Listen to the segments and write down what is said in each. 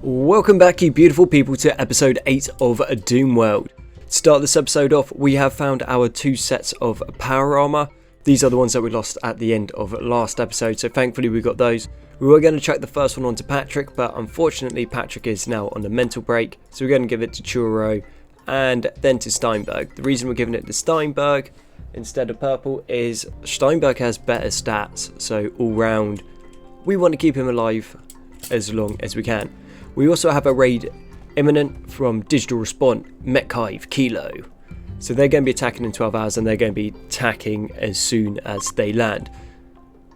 Welcome back, you beautiful people, to episode 8 of Doomworld. To start this episode off, we have found our 2 sets of power armor. These are the ones that we lost at the end of last episode, so thankfully we got those. We were going to chuck the first one onto Patrick, but unfortunately Patrick is now on a mental break, so we're going to give it to Churro and then to Steinberg. The reason we're giving it to Steinberg instead of purple is Steinberg has better stats, so all round we want to keep him alive as long as we can. We also have a raid imminent from Digital Response, Metcalfe Kilo. So they're going to be attacking in 12 hours and they're going to be attacking as soon as they land.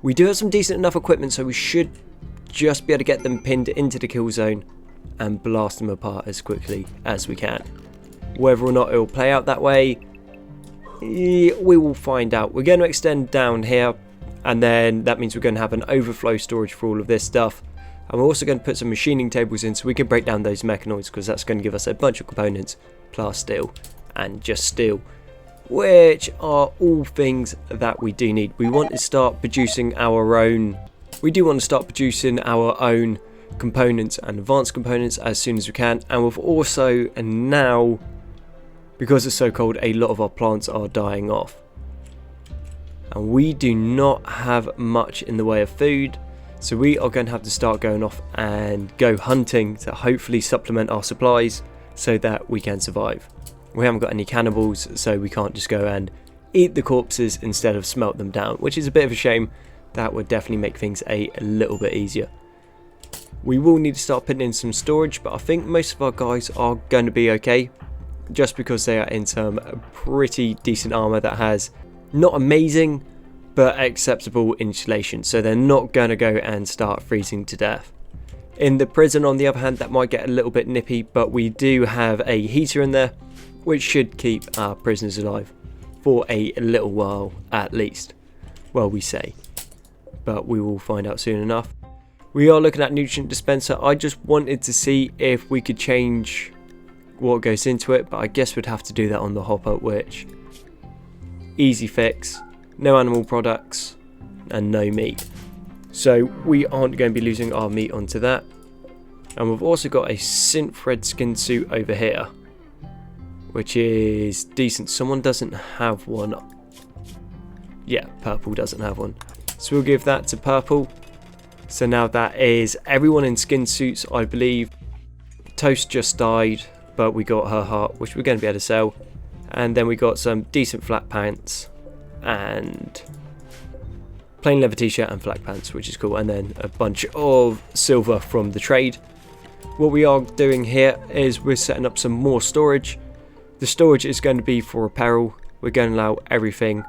We do have some decent enough equipment, so we should just be able to get them pinned into the kill zone and blast them apart as quickly as we can. Whether or not it will play out that way, we will find out. We're going to extend down here, and then that means we're going to have an overflow storage for all of this stuff. And we're also going to put some machining tables in so we can break down those mechanoids, because that's going to give us a bunch of components, plus steel and just steel, which are all things that we do need. We want to start producing our own, components and advanced components as soon as we can. And we've also, and now, because it's so cold, a lot of our plants are dying off. And we do not have much in the way of food. So we are going to have to start going off and go hunting to hopefully supplement our supplies so that we can survive. We haven't got any cannibals, so we can't just go and eat the corpses instead of smelt them down, which is a bit of a shame. That would definitely make things a little bit easier. We will need to start putting in some storage, but I think most of our guys are going to be okay, just because they are in some pretty decent armor that has not amazing but acceptable insulation, so they're not going to go and start freezing to death. In the prison, on the other hand, that might get a little bit nippy, but we do have a heater in there which should keep our prisoners alive for a little while at least. Well, we say, but we will find out soon enough. We are looking at nutrient dispenser. I just wanted to see if we could change what goes into it, but I guess we'd have to do that on the hopper, which easy fix. No animal products and no meat, so we aren't going to be losing our meat onto that. And we've also got a synth red skin suit over here, which is decent. Someone doesn't have one. Yeah, purple doesn't have one, so we'll give that to purple. So now that is everyone in skin suits, I believe. Toast just died, but we got her heart, which we're going to be able to sell. And then we got some decent flat pants and plain leather t-shirt and flat pants, which is cool, and then a bunch of silver from the trade. What we are doing here is we're setting up some more storage. The storage is going to be for apparel. We're going to allow everything,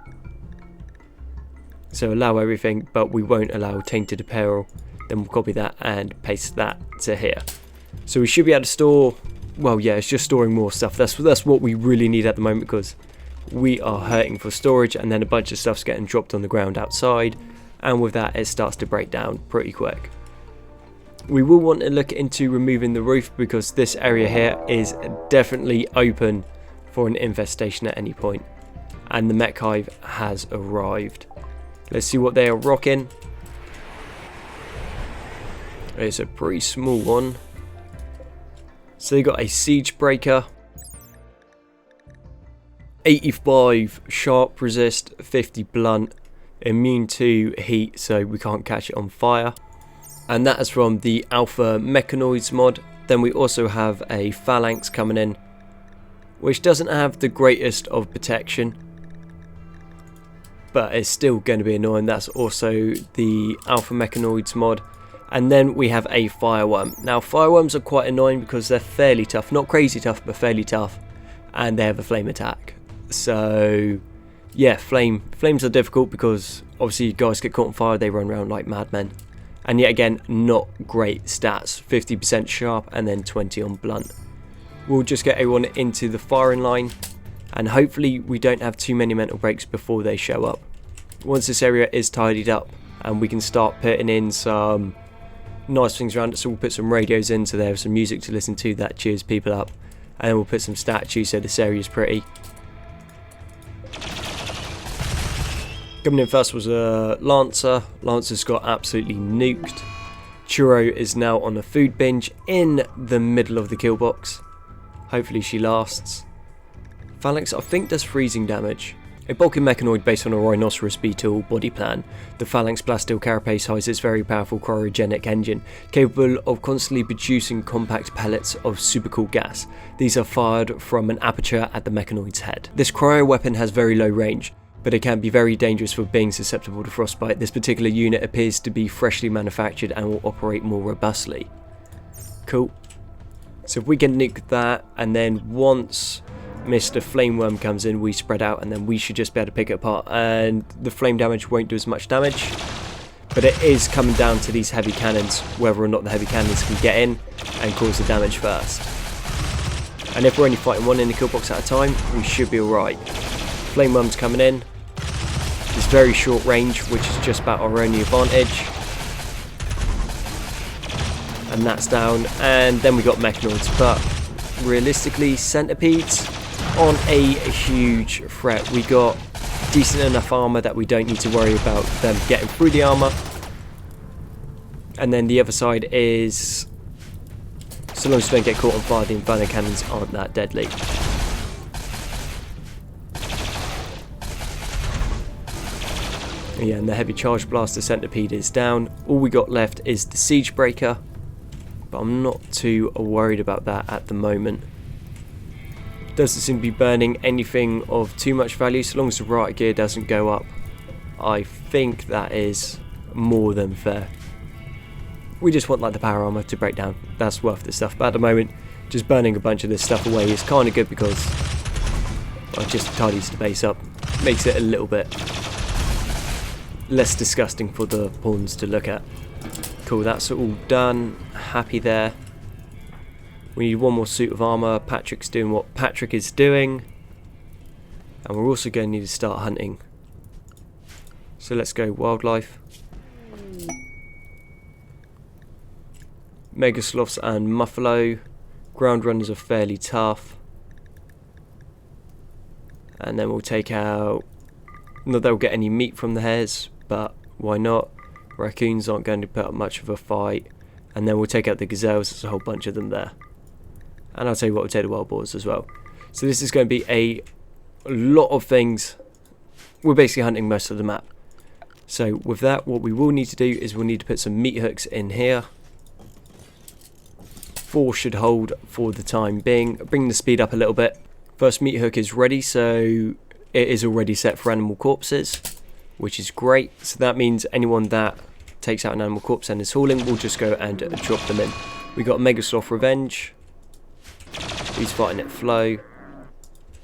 so allow everything, but we won't allow tainted apparel. Then we'll copy that and paste that to here, so we should be able to store, well, yeah, it's just storing more stuff. That's what we really need at the moment, because we are hurting for storage, and then a bunch of stuff's getting dropped on the ground outside, and with that it starts to break down pretty quick. We will want to look into removing the roof, because this area here is definitely open for an infestation at any point, and the mech hive has arrived. Let's see what they are rocking. It's a pretty small one. So they got a siege breaker, 85 sharp resist, 50 blunt, immune to heat, so we can't catch it on fire. And that is from the Alpha Mechanoids mod. Then we also have a Phalanx coming in, which doesn't have the greatest of protection, but it's still going to be annoying. That's also the Alpha Mechanoids mod. And then we have a Fireworm. Now Fireworms are quite annoying because they're fairly tough, not crazy tough, but fairly tough, and they have a flame attack. So yeah, flames are difficult because obviously guys get caught on fire, they run around like madmen. And yet again, not great stats, 50% sharp and then 20 on blunt. We'll just get everyone into the firing line, and hopefully we don't have too many mental breaks before they show up. Once this area is tidied up and we can start putting in some nice things around it, so we'll put some radios in so there's some music to listen to that cheers people up, and then we'll put some statues so this area is pretty. Coming in first was a Lancer. Lancer's got absolutely nuked. Churro is now on a food binge in the middle of the kill box. Hopefully she lasts. Phalanx I think does freezing damage. A bulky mechanoid based on a rhinoceros beetle body plan, the Phalanx Blasteel carapace houses its very powerful cryogenic engine, capable of constantly producing compact pellets of supercooled gas. These are fired from an aperture at the mechanoid's head. This cryo weapon has very low range, but it can be very dangerous for being susceptible to frostbite. This particular unit appears to be freshly manufactured and will operate more robustly. Cool. So if we can nuke that, and then once Mr. Flameworm comes in, we spread out, and then we should just be able to pick it apart, and the flame damage won't do as much damage, but it is coming down to these heavy cannons, whether or not the heavy cannons can get in and cause the damage first. And if we're only fighting one in the kill box at a time, we should be alright. Flameworm's coming in. It's very short range, which is just about our only advantage. And that's down, and then we got mechanoids, but realistically centipedes aren't a huge threat. We got decent enough armor that we don't need to worry about them getting through the armor. And then the other side is, so long as we don't get caught on fire, the inferno cannons aren't that deadly. Yeah, and the heavy charge blaster centipede is down. All we got left is the siege breaker, but I'm not too worried about that at the moment. Doesn't seem to be burning anything of too much value, so long as the riot gear doesn't go up. I think that is more than fair. We just want like the power armor to break down. That's worth the stuff, but at the moment just burning a bunch of this stuff away is kind of good, because it just tidies the base up, makes it a little bit less disgusting for the pawns to look at. Cool, that's all done. Happy there. We need one more suit of armor. Patrick's doing what Patrick is doing, and we're also going to need to start hunting. So let's go wildlife. Mega sloths and muffalo. Ground runners are fairly tough, and then we'll take out, not that we'll get any meat from the hares, but why not? Raccoons aren't going to put up much of a fight, and then we'll take out the gazelles. There's a whole bunch of them there, and I'll tell you what, we'll take the wild boars as well. So this is going to be a lot of things. We're basically hunting most of the map. So with that, what we will need to do is we'll need to put some meat hooks in here. 4 should hold for the time being. Bring the speed up a little bit. First meat hook is ready, so it is already set for animal corpses, which is great. So that means anyone that takes out an animal corpse and is hauling, we'll just go and drop them in. We got Mega Sloth Revenge. He's fighting at Flo.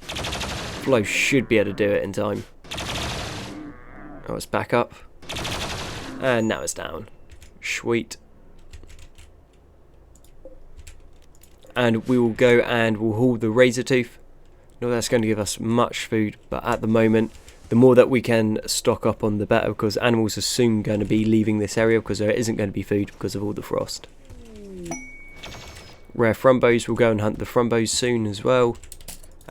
Flo should be able to do it in time. Oh, it's back up. And now it's down. Sweet. And we will go and we'll haul the razor tooth. No, that's going to give us much food, but at the moment, the more that we can stock up on, the better, because animals are soon going to be leaving this area because there isn't going to be food because of all the frost. Rare frumbos, we'll go and hunt the frumbos soon as well,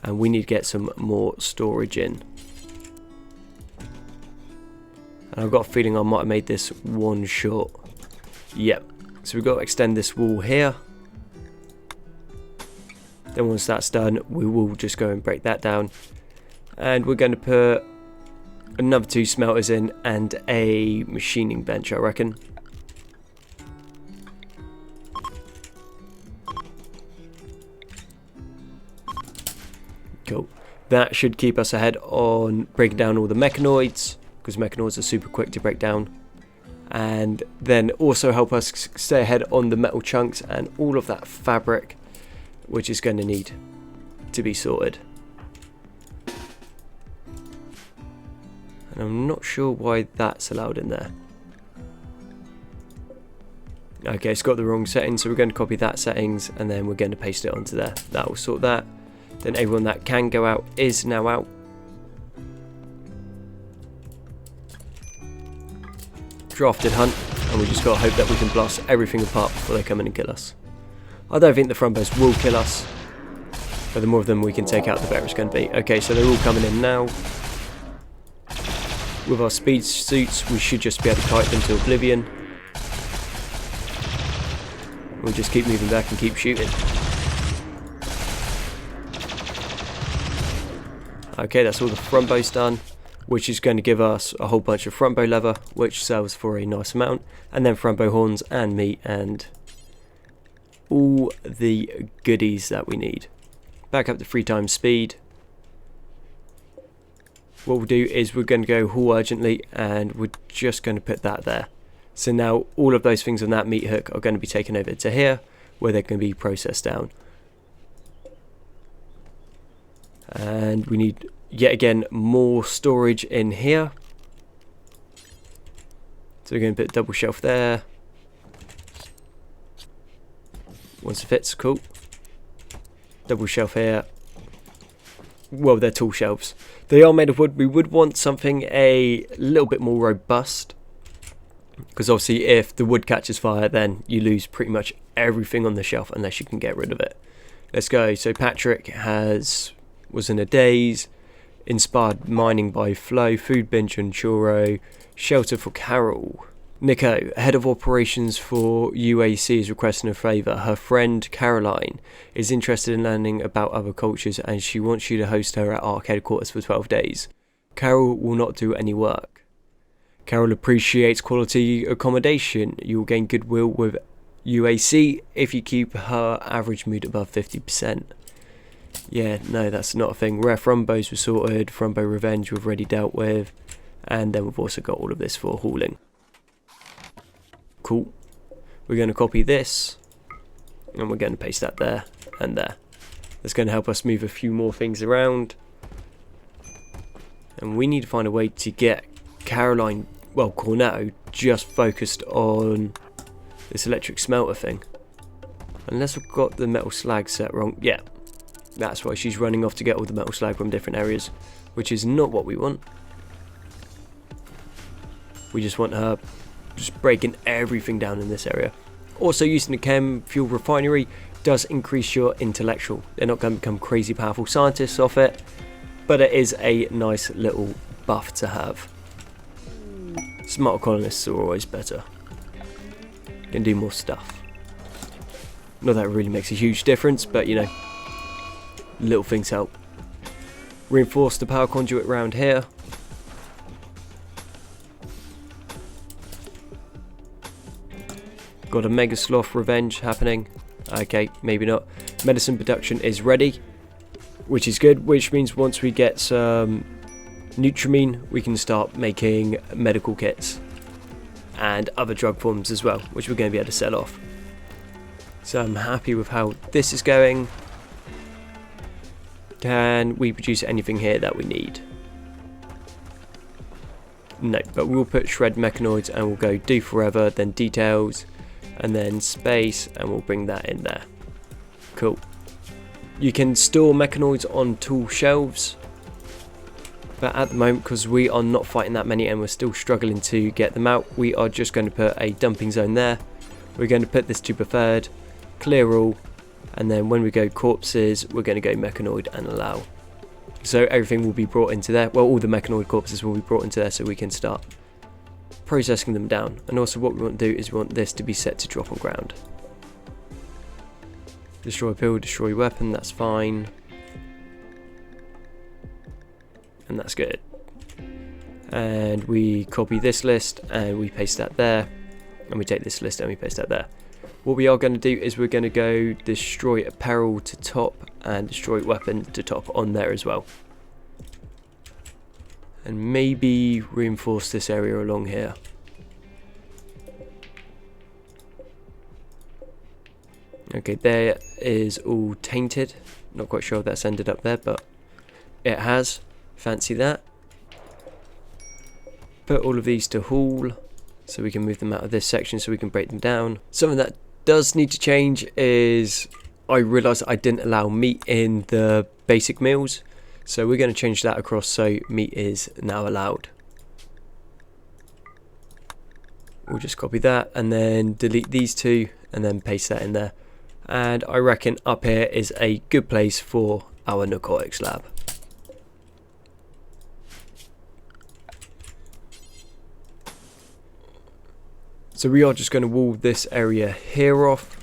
and we need to get some more storage in. And I've got a feeling I might have made this one short. Yep, so we've got to extend this wall here. Then once that's done, we will just go and break that down. And we're going to put another 2 smelters in and a machining bench, I reckon. Cool. That should keep us ahead on breaking down all the mechanoids, because mechanoids are super quick to break down. And then also help us stay ahead on the metal chunks and all of that fabric, which is going to need to be sorted. And I'm not sure why that's allowed in there. Okay, it's got the wrong settings, so we're going to copy that settings and then we're going to paste it onto there. That will sort that. Then everyone that can go out is now out. Drafted hunt, and we just got to hope that we can blast everything apart before they come in and kill us. I don't think the frumbos will kill us, but the more of them we can take out, the better it's going to be. Okay, so they're all coming in now. With our speed suits, we should just be able to kite them to oblivion. We'll just keep moving back and keep shooting. Okay, that's all the front bow's done, which is going to give us a whole bunch of front bow leather, which sells for a nice amount, and then front bow horns and meat and all the goodies that we need. Back up to 3 times speed. What we'll do is we're going to go haul urgently, and we're just going to put that there. So now all of those things on that meat hook are going to be taken over to here, where they're going to be processed down. And we need, yet again, more storage in here. So we're going to put a double shelf there. Once it fits, cool. Double shelf here. Well, they're tall shelves. They are made of wood. We would want something a little bit more robust, because obviously if the wood catches fire, then you lose pretty much everything on the shelf unless you can get rid of it. Let's go. So Patrick was in a daze, inspired mining by Flo, food binge and churro, shelter for Carol. Nico, head of operations for UAC, is requesting a favour. Her friend Caroline is interested in learning about other cultures, and she wants you to host her at ARC headquarters for 12 days. Carol will not do any work. Carol appreciates quality accommodation. You will gain goodwill with UAC if you keep her average mood above 50%. Yeah, no, that's not a thing. Rare Frumbos were sorted. Frumbo Revenge we've already dealt with. And then we've also got all of this for hauling. Cool. We're going to copy this. And we're going to paste that there and there. That's going to help us move a few more things around. And we need to find a way to get Caroline, well, Cornetto, just focused on this electric smelter thing. Unless I've got the metal slag set wrong. Yeah. That's why she's running off to get all the metal slag from different areas, which is not what we want. We just want her just breaking everything down in this area. Also, using the chem fuel refinery does increase your intellectual. They're not going to become crazy powerful scientists off it, but it is a nice little buff to have. Smarter colonists are always better. Can do more stuff. Not that it really makes a huge difference, but you know, little things help. Reinforce the power conduit around here. Got a Mega Sloth Revenge happening. Okay, maybe not. Medicine production is ready, which is good, which means once we get some Nutramine, we can start making medical kits and other drug forms as well, which we're going to be able to sell off. So I'm happy with how this is going. Can we produce anything here that we need? No, but we'll put shred mechanoids and we'll go do forever, then details, and then space, and we'll bring that in there. Cool. You can store mechanoids on tool shelves, but at the moment, because we are not fighting that many and we're still struggling to get them out, we are just going to put a dumping zone there. We're going to put this to preferred, clear all, and then when we go corpses, we're going to go mechanoid and allow. So everything will be brought into there. Well, all the mechanoid corpses will be brought into there so we can start processing them down. And also what we want to do is we want this to be set to drop on ground. Destroy pill, destroy weapon, that's fine. And that's good. And we copy this list and we paste that there. And we take this list and we paste that there. What we are going to do is we're going to go destroy apparel to top and destroy weapon to top on there as well. And maybe reinforce this area along here. Okay, there is all tainted. Not quite sure if that's ended up there, but it has. Fancy that. Put all of these to haul so we can move them out of this section so we can break them down. Something that does need to change is I realised I didn't allow meat in the basic meals, so we're going to change that across so meat is now allowed. We'll just copy that and then delete these two and then paste that in there. And I reckon up here is a good place for our narcotics lab. So we are just going to wall this area here off.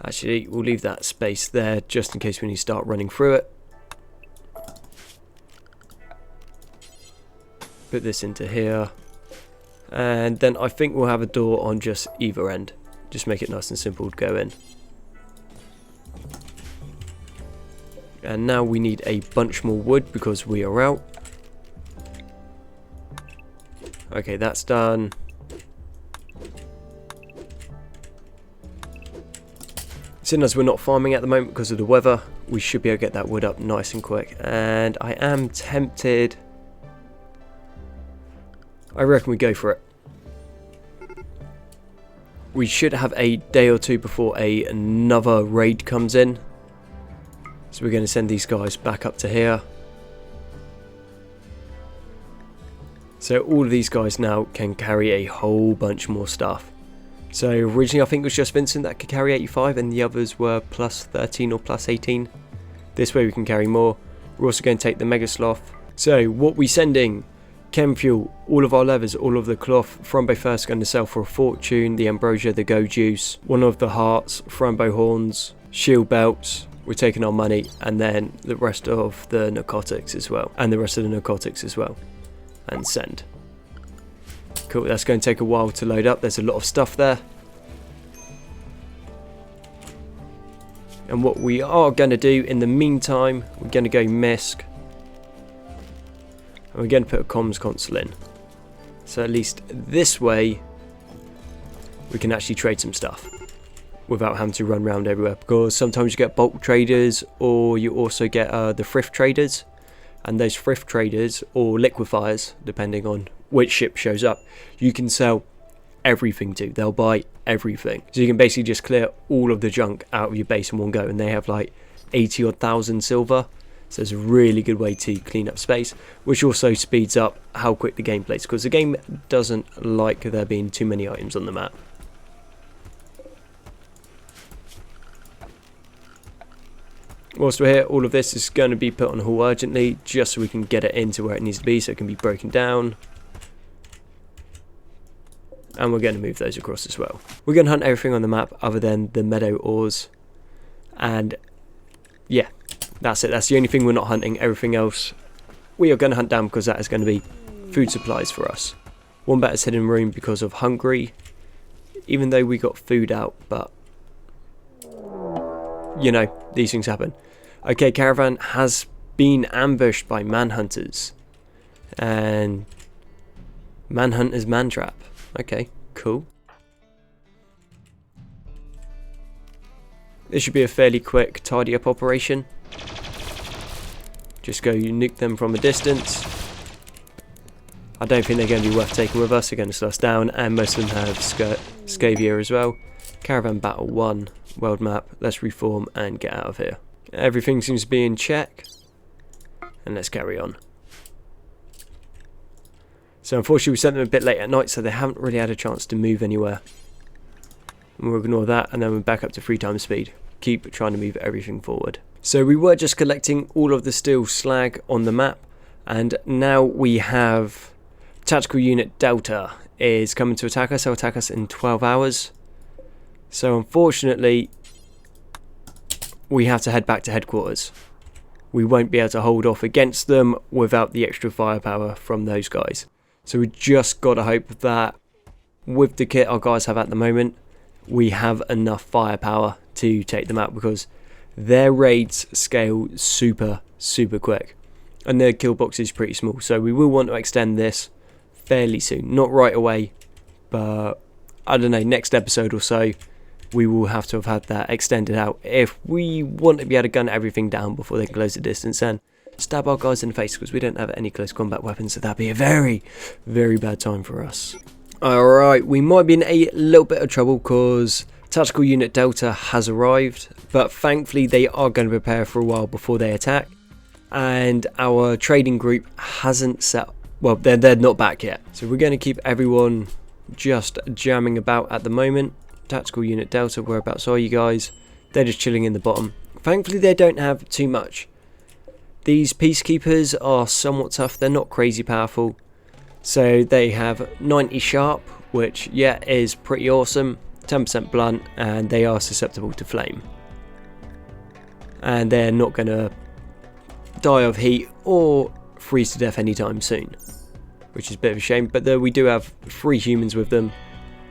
Actually, we'll leave that space there just in case we need to start running through it. Put this into here. And then I think we'll have a door on just either end. Just make it nice and simple to go in. And now we need a bunch more wood because we are out. Okay, that's done. Seeing as we're not farming at the moment because of the weather, we should be able to get that wood up nice and quick. And I am tempted. I reckon we go for it. We should have a day or two before another raid comes in. So we're going to send these guys back up to here. So all of these guys now can carry a whole bunch more stuff. So originally I think it was just Vincent that could carry 85 and the others were plus 13 or plus 18. This way we can carry more. We're also going to take the Mega Sloth. So what we sending? Chem fuel, all of our levers, all of the cloth. Thrombo first going to sell for a fortune. The ambrosia, the go juice, one of the hearts, Thrombo horns, shield belts. We're taking our money and then the rest of the narcotics as well. And send. Cool, that's going to take a while to load up. There's a lot of stuff there. And what we are going to do in the meantime, we're going to go MISC. And we're going to put a comms console in. So at least this way, we can actually trade some stuff without having to run around everywhere. Because sometimes you get bulk traders or you also get the thrift traders. And those thrift traders or liquefiers, depending on which ship shows up, you can sell everything to. They'll buy everything. So you can basically just clear all of the junk out of your base in one go. And they have like 80 or 1,000 silver. So it's a really good way to clean up space, which also speeds up how quick the game plays, because the game doesn't like there being too many items on the map. Whilst we're here, all of this is going to be put on hold urgently, just so we can get it into where it needs to be, so it can be broken down. And we're going to move those across as well. We're going to hunt everything on the map other than the meadow ores. And yeah, that's it. That's the only thing we're not hunting. Everything else we are going to hunt down because that is going to be food supplies for us. Wombat is hidden room because of hungry, even though we got food out, but you know, these things happen. Okay, caravan has been ambushed by manhunters. And manhunters mantrap. Okay, cool. This should be a fairly quick tidy up operation. Just go nuke them from a distance. I don't think they're going to be worth taking with us. They're going to slow us down, and most of them have Scavier as well. Caravan battle 1, world map. Let's reform and get out of here. Everything seems to be in check, and let's carry on. So unfortunately we sent them a bit late at night, so they haven't really had a chance to move anywhere. And we'll ignore that, and then we're back up to 3 times speed. Keep trying to move everything forward. So we were just collecting all of the steel slag on the map, and now we have Tactical Unit Delta is coming to attack us. They'll attack us in 12 hours. So unfortunately, we have to head back to headquarters. We won't be able to hold off against them without the extra firepower from those guys. So we just got to hope that with the kit our guys have at the moment, we have enough firepower to take them out, because their raids scale super quick and their kill box is pretty small. So we will want to extend this fairly soon, not right away, but I don't know, next episode or so we will have to have had that extended out if we want to be able to gun everything down before they can close the distance and stab our guys in the face, because we don't have any close combat weapons, so that'd be a very bad time for us. Alright, we might be in a little bit of trouble because Tactical Unit Delta has arrived, but thankfully they are going to prepare for a while before they attack, and our trading group hasn't set, well, they're not back yet, so we're going to keep everyone just jamming about at the moment. Tactical Unit Delta, whereabouts are you guys? They're just chilling in the bottom. Thankfully they don't have too much. These peacekeepers are somewhat tough, they're not crazy powerful. So they have 90 sharp, which yeah is pretty awesome. 10% blunt, and they are susceptible to flame. And they're not going to die of heat or freeze to death anytime soon, which is a bit of a shame. But we do have 3 humans with them,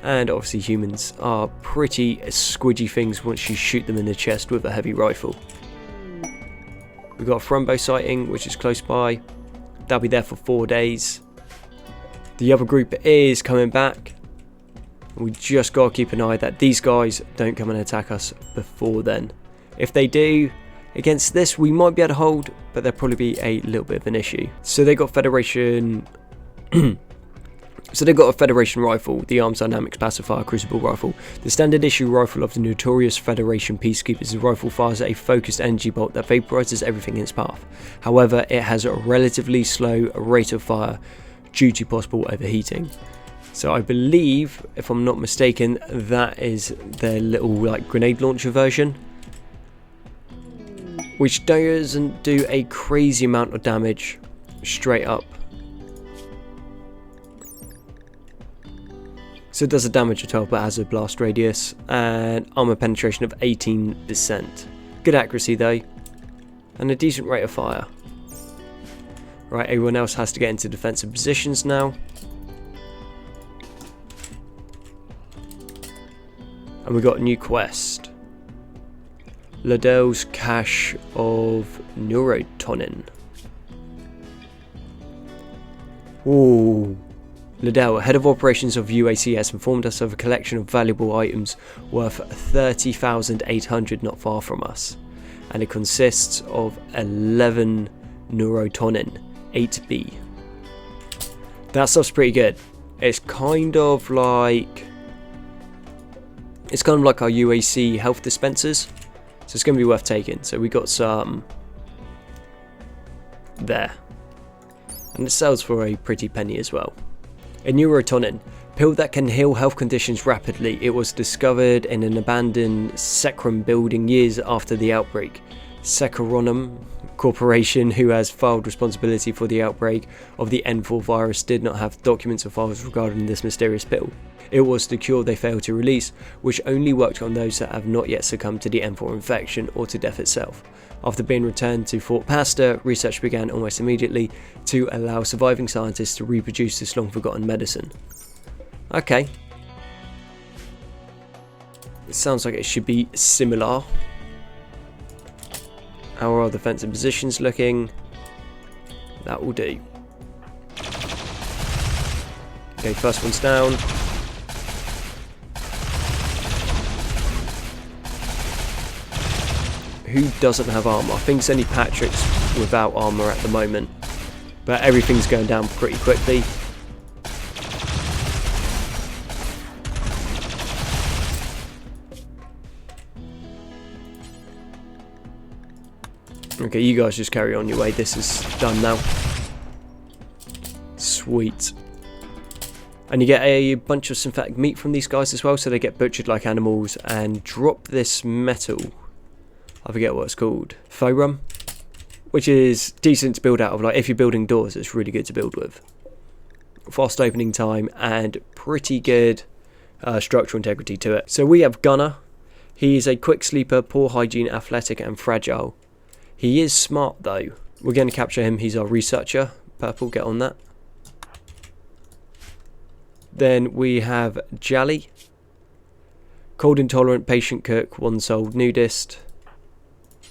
and obviously humans are pretty squidgy things once you shoot them in the chest with a heavy rifle. We've got a Thrumbo sighting, which is close by. They'll be there for 4 days. The other group is coming back. We just got to keep an eye that these guys don't come and attack us before then. If they do, against this we might be able to hold, but there'll probably be a little bit of an issue. So they got Federation... So they've got a Federation rifle, the Arms Dynamics Pacifier Crucible rifle. The standard issue rifle of the notorious Federation Peacekeepers. The rifle fires a focused energy bolt that vaporizes everything in its path. However, it has a relatively slow rate of fire due to possible overheating. So I believe, if I'm not mistaken, that is their little like grenade launcher version, which doesn't do a crazy amount of damage straight up. So it does a damage of 12 but has a blast radius and armor penetration of 18%. Good accuracy though, and a decent rate of fire. Right, everyone else has to get into defensive positions now. And we got a new quest. Liddell's Cache of Neurotonin. Ooh. Liddell, head of operations of UAC, has informed us of a collection of valuable items worth 30,800 not far from us. And it consists of 11 Neurotonin, 8B. That stuff's pretty good. It's kind of like our UAC health dispensers. So it's going to be worth taking. So we got some there. And it sells for a pretty penny as well. A Neurotonin, pill that can heal health conditions rapidly. It was discovered in an abandoned Sekrum building years after the outbreak. Sekrum Corporation, who has filed responsibility for the outbreak of the N4 virus, did not have documents or files regarding this mysterious pill. It was the cure they failed to release, which only worked on those that have not yet succumbed to the N4 infection or to death itself. After being returned to Fort Pasteur, research began almost immediately to allow surviving scientists to reproduce this long-forgotten medicine. Okay. It sounds like it should be similar. How are our defensive positions looking? That will do. Okay, first one's down. Who doesn't have armor? I think it's only Patrick's without armor at the moment, but everything's going down pretty quickly. Okay, you guys just carry on your way. This is done now. Sweet. And you get a bunch of synthetic meat from these guys as well, so they get butchered like animals and drop this metal. I forget what it's called. Forum, which is decent to build out of. Like if you're building doors, it's really good to build with. Fast opening time and pretty good structural integrity to it. So we have Gunner. He is a quick sleeper, poor hygiene, athletic and fragile. He is smart though. We're going to capture him. He's our researcher. Purple, get on that. Then we have Jally. Cold intolerant, patient cook, one-souled nudist.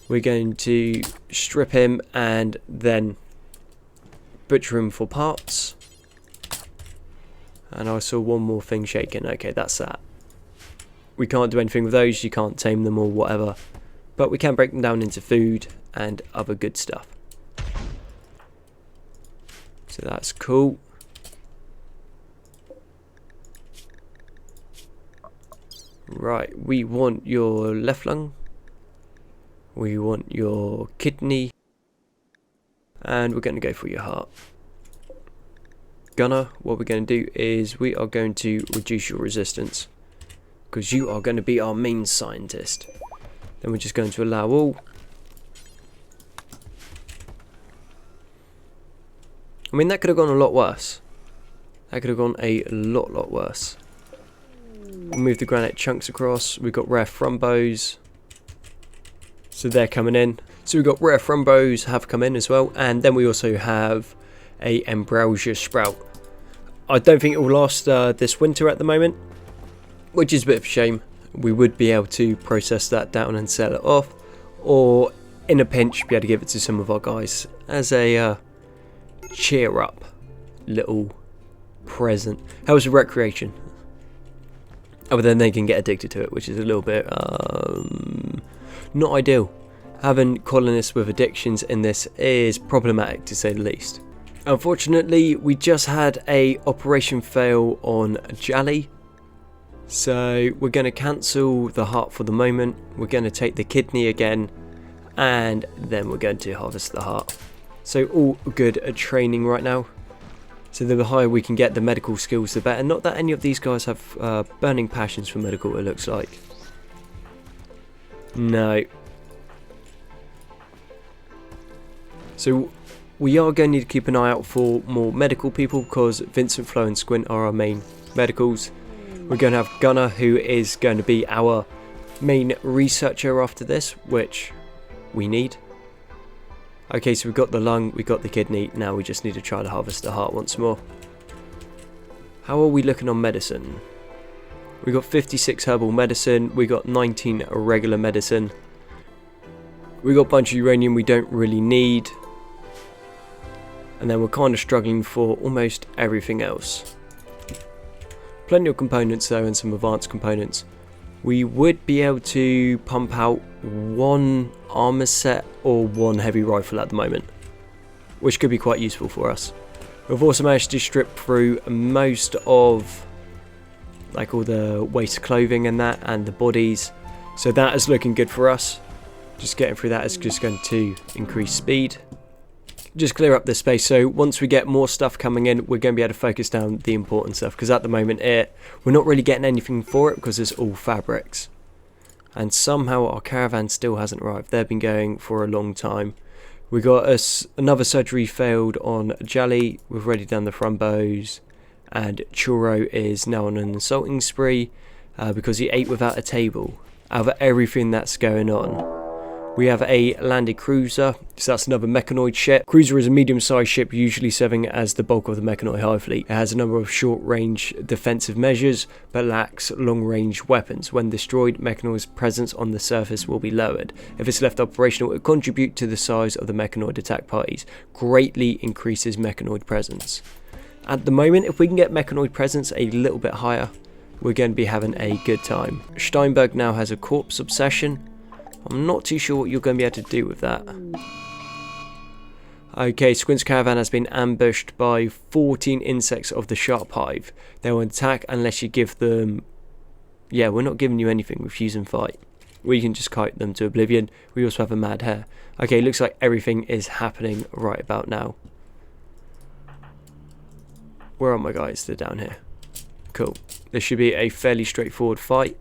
We're going to strip him and then butcher him for parts. And I saw one more thing shaking. Okay, that's that. We can't do anything with those. You can't tame them or whatever. But we can break them down into food and other good stuff. So that's cool. Right, we want your left lung. We want your kidney. And we're going to go for your heart. Gunner, what we're going to do is we are going to reduce your resistance, because you are going to be our main scientist. Then we're just going to allow all. I mean, that could have gone a lot worse. That could have gone a lot worse. We'll move the granite chunks across. We've got rare frumbos. So they're coming in. So we've got rare frumbos have come in as well. And then we also have a ambrosia sprout. I don't think it will last this winter at the moment, which is a bit of a shame. We would be able to process that down and sell it off, or in a pinch be able to give it to some of our guys as a cheer up little present. How was the recreation? Oh, but then they can get addicted to it, which is a little bit not ideal. Having colonists with addictions in this is problematic, to say the least. Unfortunately, we just had a operation fail on Jali, so we're going to cancel the heart for the moment. We're going to take the kidney again, and then we're going to harvest the heart. So all good at training right now. So the higher we can get the medical skills, the better. Not that any of these guys have burning passions for medical, it looks like. No. So we are going to need to keep an eye out for more medical people, because Vincent, Flo and Squint are our main medicals. We're going to have Gunnar, who is going to be our main researcher after this, which we need. Okay, so we've got the lung, we've got the kidney, now we just need to try to harvest the heart once more. How are we looking on medicine? We got 56 herbal medicine, we got 19 regular medicine. We got a bunch of uranium we don't really need. And then we're kind of struggling for almost everything else. Plenty of components though, and some advanced components. We would be able to pump out one armor set or one heavy rifle at the moment, which could be quite useful for us. We've also managed to strip through most of like all the waste clothing and that, and the bodies, so that is looking good for us. Just getting through that is just going to increase speed. Just clear up the space, so once we get more stuff coming in, we're going to be able to focus down the important stuff, because at the moment we're not really getting anything for it because it's all fabrics. And somehow our caravan still hasn't arrived. They've been going for a long time. We got another surgery failed on Jali. We've already done the frumbos, and Churro is now on an assaulting spree because he ate without a table. Out of everything that's going on, we have a landed cruiser, so that's another mechanoid ship. Cruiser is a medium-sized ship, usually serving as the bulk of the mechanoid high fleet. It has a number of short-range defensive measures, but lacks long-range weapons. When destroyed, mechanoid's presence on the surface will be lowered. If it's left operational, it will contribute to the size of the mechanoid attack parties. Greatly increases mechanoid presence. At the moment, if we can get mechanoid presence a little bit higher, we're going to be having a good time. Steinberg now has a corpse obsession. I'm not too sure what you're going to be able to do with that. Okay, Squint's caravan has been ambushed by 14 insects of the sharp hive. They will attack unless you give them... Yeah, we're not giving you anything, refuse and fight. We can just kite them to oblivion. We also have a mad hare. Okay, looks like everything is happening right about now. Where are my guys? They're down here. Cool. This should be a fairly straightforward fight.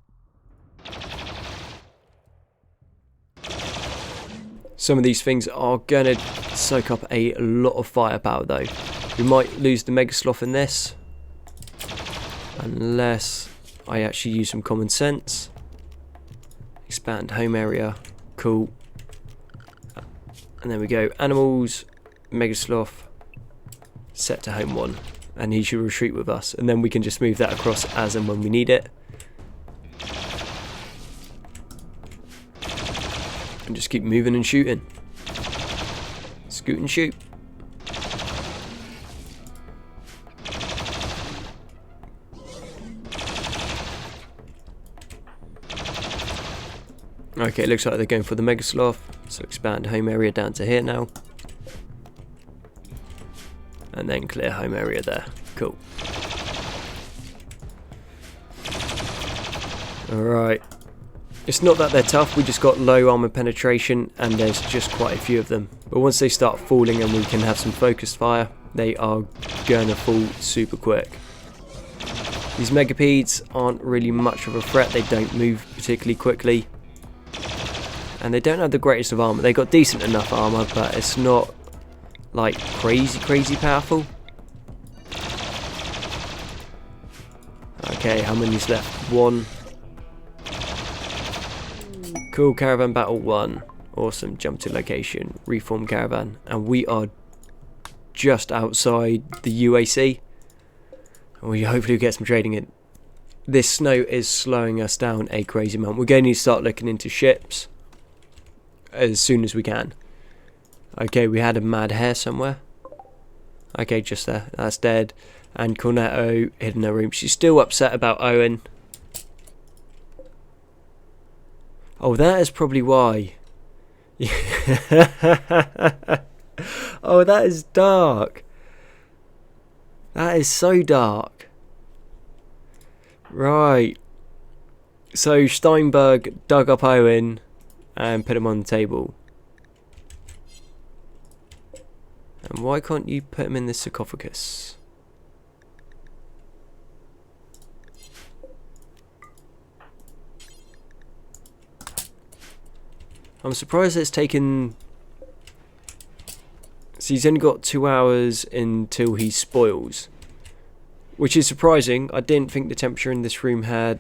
Some of these things are going to soak up a lot of firepower though. We might lose the Mega Sloth in this, unless I actually use some common sense. Expand home area, cool. And there we go, animals, Mega Sloth, set to home 1. And he should retreat with us, and then we can just move that across as and when we need it. And just keep moving and shooting. Scoot and shoot. Okay, it looks like they're going for the Mega Sloth, so expand home area down to here now. And then clear home area there. Cool. Alright. It's not that they're tough, we just got low armor penetration and there's just quite a few of them. But once they start falling and we can have some focused fire, they are gonna fall super quick. These megapedes aren't really much of a threat, they don't move particularly quickly. And they don't have the greatest of armor. They got decent enough armor, but it's not like crazy powerful. Okay, how many's left? 1. Cool, caravan battle 1. Awesome, jump to location, reform caravan. And we are just outside the UAC. And we hopefully get some trading in. This snow is slowing us down a crazy amount. We're going to need to start looking into ships as soon as we can. Okay, we had a mad hare somewhere. Okay, just there. That's dead. And Cornetto hid in her room. She's still upset about Owen. Oh, that is probably why. Oh, that is dark. That is so dark. Right. So Steinberg dug up Owen and put him on the table. And why can't you put him in the sarcophagus? I'm surprised it's taken... So he's only got 2 hours until he spoils. Which is surprising. I didn't think the temperature in this room had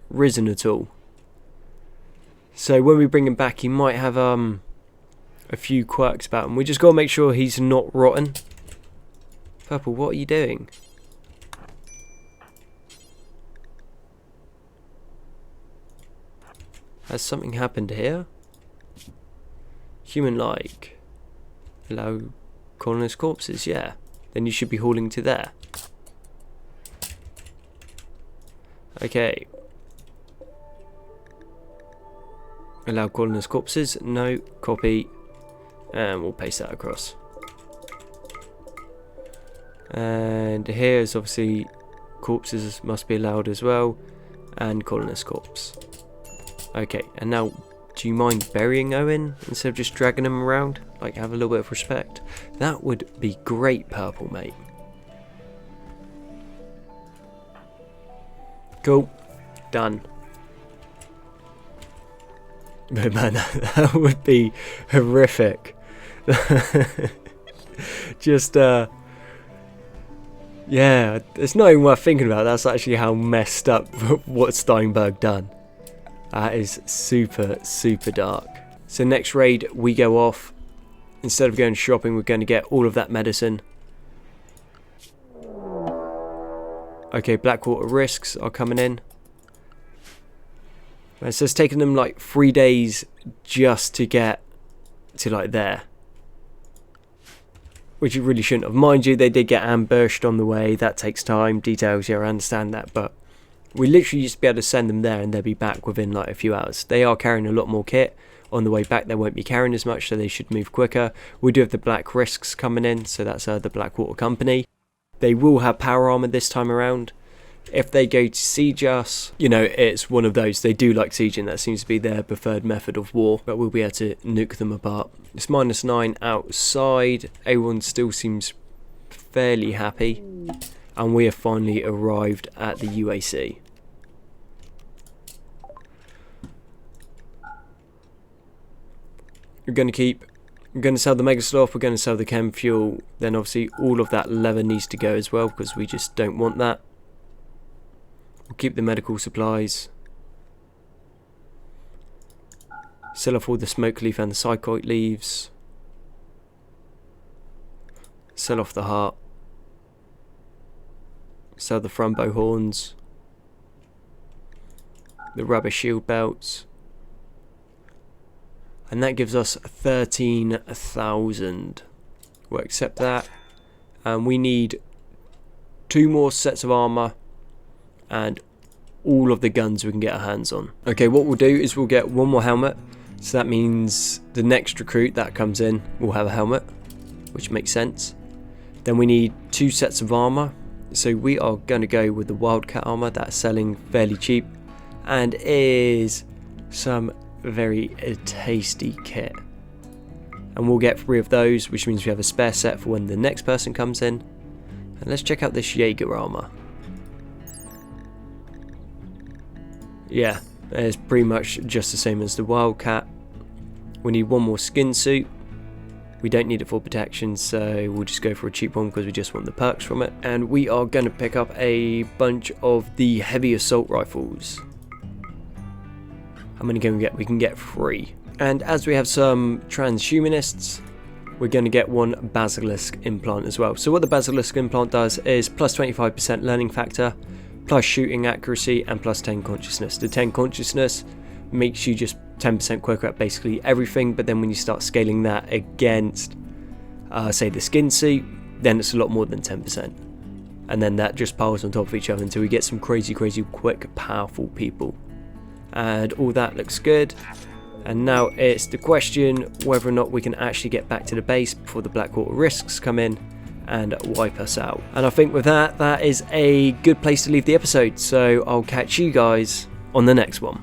risen at all. So when we bring him back, he might have a few quirks about him. We just got to make sure he's not rotten. Purple, what are you doing? Has something happened here? Human-like. Allow colonist corpses, yeah. Then you should be hauling to there. Okay. Allow colonist corpses, no, copy. And we'll paste that across. And here's obviously corpses must be allowed as well. And colonist corpse. Okay, and now do you mind burying Owen instead of just dragging him around? Like, have a little bit of respect. That would be great, Purple, mate. Cool. Done. But man, that would be horrific. Just, yeah, it's not even worth thinking about. That's actually how messed up what Steinberg done. That is super, super dark. So next raid, we go off. Instead of going shopping, we're going to get all of that medicine. Okay, Blackwater risks are coming in. It says taking them like 3 days just to get to like there. Which you really shouldn't have. Mind you, they did get ambushed on the way. That takes time. Details, yeah, I understand that. But we literally used to be able to send them there and they'll be back within like a few hours. They are carrying a lot more kit. On the way back, they won't be carrying as much, so they should move quicker. We do have the Black Risks coming in, so that's the Blackwater Company. They will have power armor this time around. If they go to siege us, you know, it's one of those. They do like sieging. That seems to be their preferred method of war. But we'll be able to nuke them apart. It's -9 outside. Everyone still seems fairly happy. And we have finally arrived at the UAC. We're going to sell the Mega Sloth. We're going to sell the Chem Fuel. Then obviously all of that leather needs to go as well because we just don't want that. We'll keep the medical supplies. Sell off all the smoke leaf and the psychoid leaves. Sell off the heart. Sell the Frumbo horns. The rubber shield belts. And that gives us 13,000. We'll accept that. And we need 2 more sets of armor. And all of the guns we can get our hands on. Okay, what we'll do is we'll get 1 more helmet. So that means the next recruit that comes in will have a helmet, which makes sense. Then we need 2 sets of armor. So we are going to go with the Wildcat armor that's selling fairly cheap. And is some very tasty kit. And we'll get 3 of those, which means we have a spare set for when the next person comes in. And let's check out this Jaeger Armor. Yeah, it's pretty much just the same as the Wildcat. We need 1 more skin suit. We don't need it for protection, so we'll just go for a cheap one because we just want the perks from it. And we are going to pick up a bunch of the heavy assault rifles. How many can we get? We can get 3. And as we have some transhumanists, we're going to get one Basilisk Implant as well. So what the Basilisk Implant does is plus 25% learning factor, plus shooting accuracy, and plus 10 consciousness. The 10 consciousness makes you just 10% quicker at basically everything, but then when you start scaling that against, say, the skin suit, then it's a lot more than 10%. And then that just piles on top of each other until we get some crazy, quick, powerful people. And all that looks good. And now it's the question whether or not we can actually get back to the base before the Blackwater risks come in and wipe us out. And I think with that, that is a good place to leave the episode. So I'll catch you guys on the next one.